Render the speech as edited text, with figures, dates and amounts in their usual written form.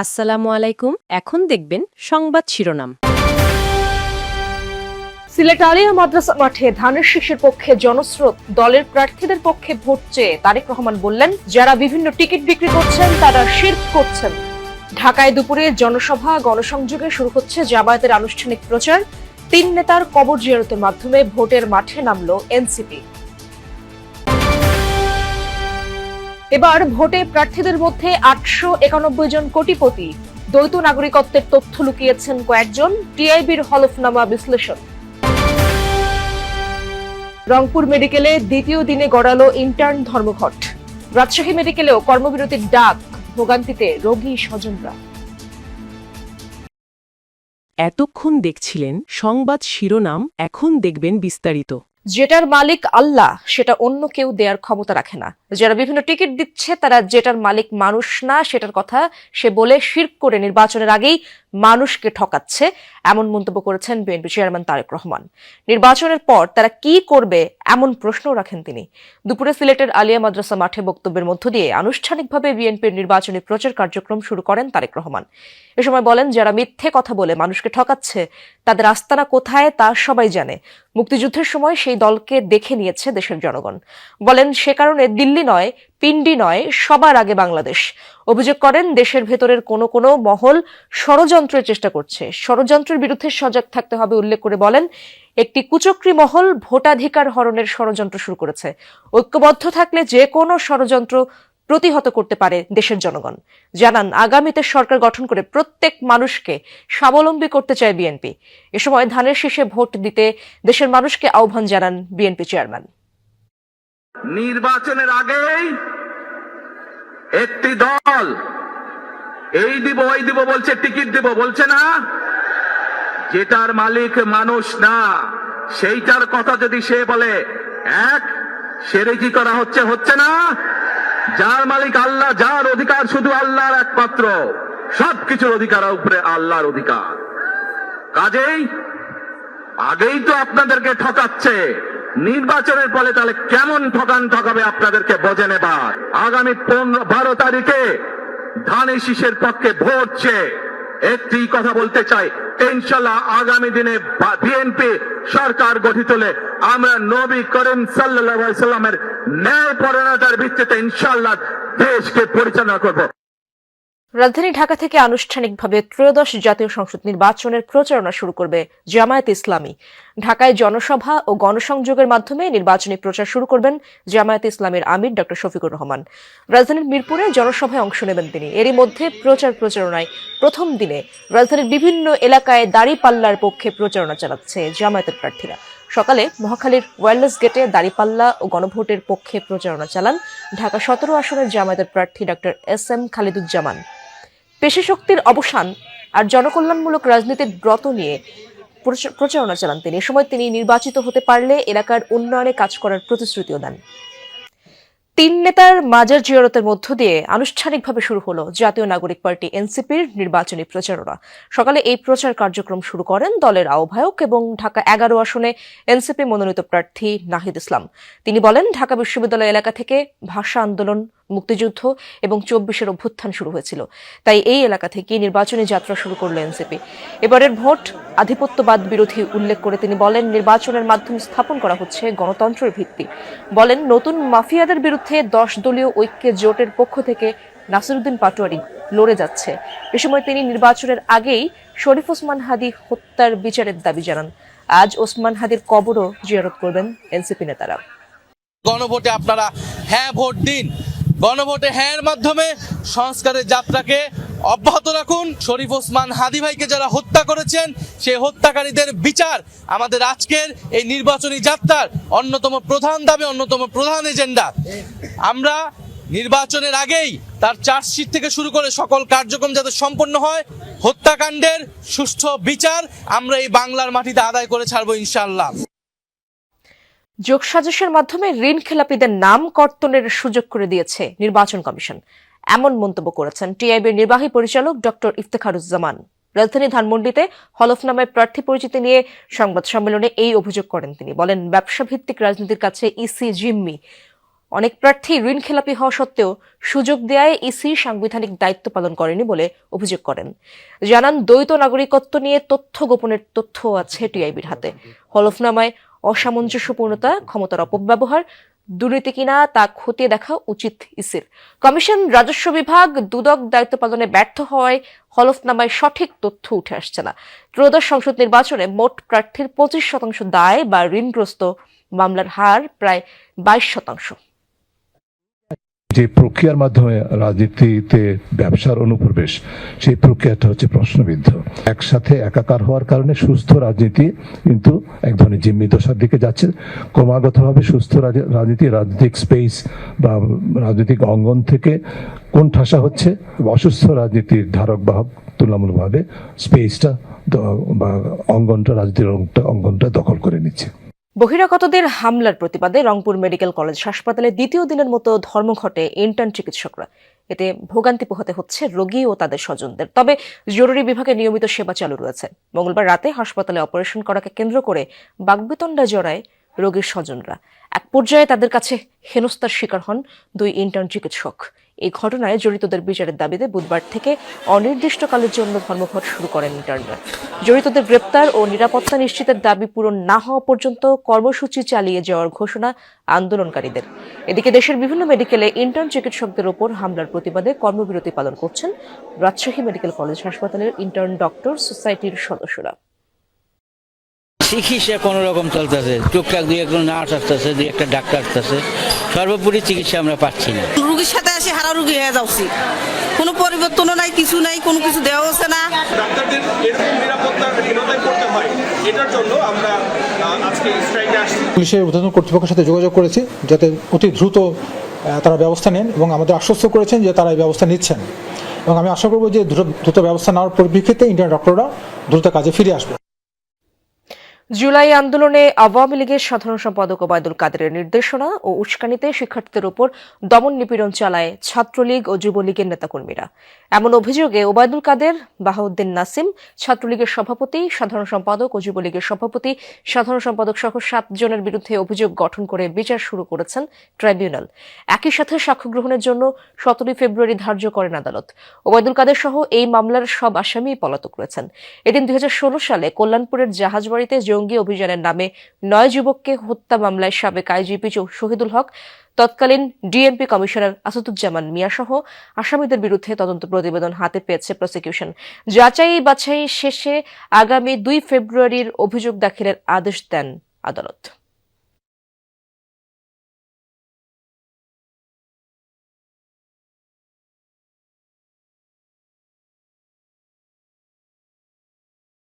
আসসালামু আলাইকুম। এখন দেখবেন সংবাদ শিরোনাম। সিলেট আলিয়া মাদ্রাসা মাঠে ধানের শীষের পক্ষে জনস্রোত, দলের প্রার্থীদের পক্ষে ভোট চেয়ে তারেক রহমান বললেন, যারা বিভিন্ন টিকিট বিক্রি করছেন তারা শিরক করছেন। ঢাকায় দুপুরে জনসভা গণসংযোগে শুরু হচ্ছে জামায়াতের আনুষ্ঠানিক প্রচার। 3 নেতার কবর জিয়ারতের মাধ্যমে ভোটের মাঠে নামল এনসিপি। এবার ভোটে প্রার্থীদের মধ্যে 891 জন কোটিপতি। দ্বৈত নাগরিকত্বের তথ্য লুকিয়েছেন কয়েকজন, টিআইবির হলফনামা বিশ্লেষণ। রংপুর মেডিকেলে দ্বিতীয় দিনে গড়ালো ইন্টার্ন ধর্মঘট। রাজশাহী মেডিকেলেও কর্মবিরতির ডাক, ভোগান্তিতে রোগী স্বজনরা। এতক্ষণ দেখছিলেন সংবাদ শিরোনাম, এখন দেখবেন বিস্তারিত। যেটার মালিক আল্লাহ সেটা অন্য কেউ দেওয়ার ক্ষমতা রাখে না। যারা বিভিন্ন টিকিট দিচ্ছে তারা যেটার মালিক মানুষ না সেটার কথা সে বলে শিরক করে নির্বাচনের আগেই মানুষকে ঠকাচ্ছে, এমন মন্তব্য করেছেন বিএনপি চেয়ারম্যান তারেক রহমান। নির্বাচনের পর তারা কি করবে এমন প্রশ্নও রাখেন তিনি। দুপুরে সিলেটের আলিয়া মাদ্রাসা মাঠে বক্তব্যের মধ্য দিয়ে আনুষ্ঠানিকভাবে বিএনপির নির্বাচনী প্রচার কার্যক্রম শুরু করেন তারেক রহমান। এ সময় বলেন, যারা মিথ্যে কথা বলে মানুষকে ঠকাচ্ছে তাদের আস্তানা কোথায় তা সবাই জানে। মুক্তিযুদ্ধের সময় সেই দলকে দেখে নিয়েছে দেশের জনগণ। বলেন, সে কারণে দিল্লি নয়, পিন্ডি নয়, সবার আগে বাংলাদেশ। অভিযোগ করেন, দেশের ভেতরের কোনো মহল ষড়যন্ত্রের চেষ্টা করছে, ষড়যন্ত্রের বিরুদ্ধে সজাগ থাকতে হবে উল্লেখ করে বলেন, একটি কুচক্রী মহল ভোটাধিকার হরণের ষড়যন্ত্র শুরু করেছে। ঐক্যবদ্ধ থাকলে যে কোনো ষড়যন্ত্র প্রতিহত করতে পারে দেশের জনগণ। জানান, আগামীতে সরকার গঠন করে প্রত্যেক মানুষকে স্বাবলম্বী করতে চায় বিএনপি। এ সময় ধানের শীষে ভোট দিতে দেশের মানুষকে আহ্বান জানান বিএনপি চেয়ারম্যান। নির্বাচনের আগেই একটি দল এই দিব ওই দিব বলছে, টিকিট দিব বলছে না, যেটার মালিক মানুষ না সেইটার কথা যদি সে বলে, এক সেরে কি করা হচ্ছে না। যার মালিক আল্লাহ, যার অধিকার শুধু আল্লাহর একমাত্র, সবকিছুর অধিকার উপরে আল্লাহর অধিকার। কাজেই আগেই তো আপনাদেরকে ঠকাচ্ছে, নির্বাচনের ফলে তাহলে কেমন ঠকাবে আপনাদেরকে বোঝে নেবার। আগামী 12 তারিখে ধানের শীষের পক্ষে ভোট চেয়ে একটি কথা বলতে চাই, ইনশাল্লাহ আগামী দিনে বিএনপি সরকার গঠিত হলে আমরা নবী করিম সাল্লাল্লাহু আলাইহি সাল্লামের ন্যায়পরায়ণতার ভিত্তিতে ইনশাল্লাহ দেশকে পরিচালনা করব। রাজধানী ঢাকা থেকে আনুষ্ঠানিকভাবে ত্রয়োদশ জাতীয় সংসদ নির্বাচনের প্রচারণা শুরু করবে জামায়াতে ইসলামী। ঢাকায় জনসভা ও গণসংযোগের মাধ্যমে নির্বাচনী প্রচার শুরু করবেন জামায়াতে ইসলামীর আমির ডক্টর শফিকুর রহমান। রাজধানীর মিরপুরে জনসভায় অংশ নেবেন তিনি। এরই মধ্যে প্রচারণায় প্রথম দিনে রাজধানীর বিভিন্ন এলাকায় দাঁড়িপাল্লার পক্ষে প্রচারণা চালাচ্ছে জামায়াতের প্রার্থীরা। সকালে মহাখালীর ওয়্যারলেস গেটে দাঁড়িপাল্লা ও গণভোটের পক্ষে প্রচারণা চালান ঢাকা 17 আসনের জামায়াতের প্রার্থী ডক্টর SM খালিদুজ্জামান। পেশিশক্তির অবসান আর জনকল্যাণমূলক রাজনীতির ব্রত নিয়ে প্রচারণা চালান তিনি। এ সময় তিনি নির্বাচিত হতে পারলে এলাকার উন্নয়নে কাজ করার প্রতিশ্রুতিও দেন। 3 নেতার মাজার জিয়ারতের মধ্য দিয়ে আনুষ্ঠানিকভাবে শুরু হলো জাতীয় নাগরিক পার্টি এনসিপির নির্বাচনী প্রচারণা। সকালে এই প্রচার কার্যক্রম শুরু করেন দলের আহ্বায়ক এবং ঢাকা 11 আসনে এনসিপি মনোনীত প্রার্থী নাহিদ ইসলাম। তিনি বলেন, ঢাকা বিশ্ববিদ্যালয় এলাকা থেকে ভাষা আন্দোলন, মুক্তিযুদ্ধ এবং 24-এর অভ্যুত্থান শুরু হয়েছিল, তাই এই এলাকা থেকে নির্বাচনী যাত্রা শুরু করল এনসিপি। এবারের ভোট আধিপত্যবাদ বিরোধী উল্লেখ করে তিনি বলেন, নির্বাচনের মাধ্যমে স্থাপন করা হচ্ছে গণতন্ত্রের ভিত্তি। বলেন, নতুন মাফিয়াদের বিরুদ্ধে 10 দলীয় ঐক্যে জোটের পক্ষ থেকে নাসিরউদ্দিন পাটোয়ারি লড়ে যাচ্ছে। এ সময় তিনি নির্বাচনের আগেই শরীফ ওসমান হাদি হত্যার বিচারের দাবি জানান। আজ ওসমান হাদির কবরও জিয়ারত করবেন এনসিপি নেতারা। গণভোটে আপনারা হ্যাঁ ভোট দিন। গণভোটে হ্যাঁর মাধ্যমে সংস্কারের যাত্রাকে অব্যাহত রাখুন। শরীফ ওসমান হাদি ভাইকে যারা হত্যা করেছেন সেই হত্যাকারীদের বিচার আমাদের আজকের এই নির্বাচনী যাত্রার অন্যতম প্রধান দাবি, অন্যতম প্রধান এজেন্ডা। আমরা নির্বাচনের আগেই তার চার্জশিট থেকে শুরু করে সকল কার্যক্রম যাতে সম্পন্ন হয়, হত্যাকাণ্ডের সুষ্ঠু বিচার আমরা এই বাংলার মাটিতে আদায় করে ছাড়বো ইনশাআল্লাহ। যোগসাজশের মাধ্যমে ঋণ খেলাপিদের নাম কর্তনের সুযোগ করে দিয়েছে নির্বাচন কমিশন, এমন মন্তব্য করেছেন টিআইবির নির্বাহী পরিচালক ডক্টর ইফতেখারুজ্জামান। রাজধানী ধানমন্ডিতে হলফনামায় প্রার্থী পরিচিতি নিয়ে সংবাদ সম্মেলনে এই অভিযোগ করেন তিনি। বলেন, ব্যবসা ভিত্তিক রাজনীতির কাছে ইসি জিম্মি, অনেক প্রার্থী ঋণ খেলাপি হওয়া সত্ত্বেও সুযোগ দেয়ায় ইসি সাংবিধানিক দায়িত্ব পালন করেনি বলে অভিযোগ করেন। জানান, দ্বৈত নাগরিকত্ব নিয়ে তথ্য গোপনের তথ্য আছে টিআইবির হাতে। হলফনামায় অসামঞ্জস্যপূর্ণতা, ক্ষমতার অপব্যবহার, দুর্নীতি কিনা তা খতিয়ে দেখা উচিত ইসির। কমিশন, রাজস্ব বিভাগ দুদক দায়িত্ব পালনে ব্যর্থ হওয়ায় হলফনামায় সঠিক তথ্য উঠে আসছে না। ত্রয়োদশ সংসদ নির্বাচনে মোট প্রার্থীর 25% দায় বা ঋণগ্রস্ত, মামলার হার প্রায় 22%। যে প্রক্রিয়ার মাধ্যমে রাজনীতিতে ব্যবসার অনুপ্রবেশ, সেই প্রক্রিয়াটা হচ্ছে প্রশ্নবিদ্ধ। একসাথে একাকার হওয়ার কারণে সুস্থ রাজনীতি কিন্তু এক ধরনের জিম্মি দশার দিকে যাচ্ছে। ক্রমাগতভাবে সুস্থ রাজনীতি, রাজনৈতিক স্পেস বা রাজনৈতিক অঙ্গন থেকে কোণঠাসা হচ্ছে। অসুস্থ রাজনীতির ধারক বাহক তুলনামূলকভাবে স্পেসটা বা অঙ্গনটা, রাজনীতির অঙ্গনটা দখল করে নিচ্ছে। বহিরাগতদের হামলার প্রতিবাদে রংপুর মেডিকেল কলেজ হাসপাতালে দ্বিতীয় দিনের মতো ধর্মঘটে ইন্টার্ন চিকিৎসকরা। এতে ভোগান্তি পোহাতে হচ্ছে রোগী ও তাদের স্বজনদের। তবে জরুরি বিভাগে নিয়মিত সেবা চালু রয়েছে। মঙ্গলবার রাতে হাসপাতালে অপারেশন করাকে কেন্দ্র করে বাকবিতণ্ডা জড়ায় রোগীর স্বজনরা। এক পর্যায়ে তাদের কাছে হেনস্থার শিকার হন 2 ইন্টার্ন চিকিৎসক। এই ঘটনায় জড়িতদের বিচারের দাবিতে বুধবার থেকে অনির্দিষ্টকালের জন্য ধর্মঘট শুরু করেন ইন্টার্নরা। জড়িতদের গ্রেপ্তার ও নিরাপত্তা নিশ্চিতের দাবি পূরণ না হওয়া পর্যন্ত কর্মসূচি চালিয়ে যাওয়ার ঘোষণা আন্দোলনকারীদের। এদিকে দেশের বিভিন্ন মেডিকেলে ইন্টার্ন চিকিৎসকদের ওপর হামলার প্রতিবাদে কর্মবিরতি পালন করছেন রাজশাহী মেডিকেল কলেজ হাসপাতালের ইন্টার্ন ডক্টর সোসাইটির সদস্যরা। চিকিৎসা কোনো রকম চলতেছে, টুকটাক 2-1 নার্স আসতেছে, 2-1 ডাক্তার আসতেছে, সর্বোপরি চিকিৎসা আমরা পাচ্ছি না। রুগীর সাথে আসে হারা রুগী হয়ে যাচ্ছি, কোনো পরিবর্তনও নাই, কিছু নাই, কোনো কিছু দেওয়া হচ্ছে না। ডাক্তারদের এরকম নিরাপত্তাহীনতায় করতে হয়, এটার জন্য আমরা আজকে স্ট্রাইকে আসছি। পুলিশের ঊর্ধ্বতন কর্তৃপক্ষের সাথে যোগাযোগ করেছি যাতে অতি দ্রুত তারা ব্যবস্থা নেন এবং আমাদের আশ্বস্ত করেছেন যে তারা এই ব্যবস্থা নিচ্ছেন, এবং আমি আশা করব যে দ্রুত ব্যবস্থা নেওয়ার পরিপ্রেক্ষিতে ইন্টার্ন ডক্টররা দ্রুত কাজে ফিরে আসবে। জুলাই আন্দোলনে আওয়ামী লীগের সাধারণ সম্পাদক ওবায়দুল কাদেরের নির্দেশনা ও উস্কানিতে শিক্ষার্থীদের উপর দমন নিপীড়ন চালায় ছাত্রলীগ ও যুবলীগের নেতাকর্মীরা। এমন অভিযোগে ওবায়দুল কাদের, বাহাউদ্দিন নাসিম, ছাত্রলীগের সভাপতি, সাধারণ সম্পাদক ও যুবলীগের সভাপতি, সাধারণ সম্পাদক সহ 7 জনের বিরুদ্ধে অভিযোগ গঠন করে বিচার শুরু করেছেন ট্রাইব্যুনাল। একই সাথে সাক্ষ্য গ্রহণের জন্য 17 ফেব্রুয়ারি ধার্য করেন আদালত। ওবায়দুল কাদের সহ এই মামলার সব আসামি পলাতক রয়েছেন। এদিন 2016 সালে কল্যাণপুরের জাহাজবাড়িতে জঙ্গি অভিযানের নামে 9 যুবককে হত্যা মামলায় সাবেক আইজিপি শহীদুল হক, তৎকালীন ডিএমপি কমিশনার আসাদুজ্জামান মিয়া সহ আসামিদের বিরুদ্ধে তদন্ত প্রতিবেদন হাতে পেয়েছে প্রসিকিউশন। যাচাই বাছাই শেষে আগামী 2 ফেব্রুয়ারির অভিযোগ দাখিলের আদেশ দেন আদালত।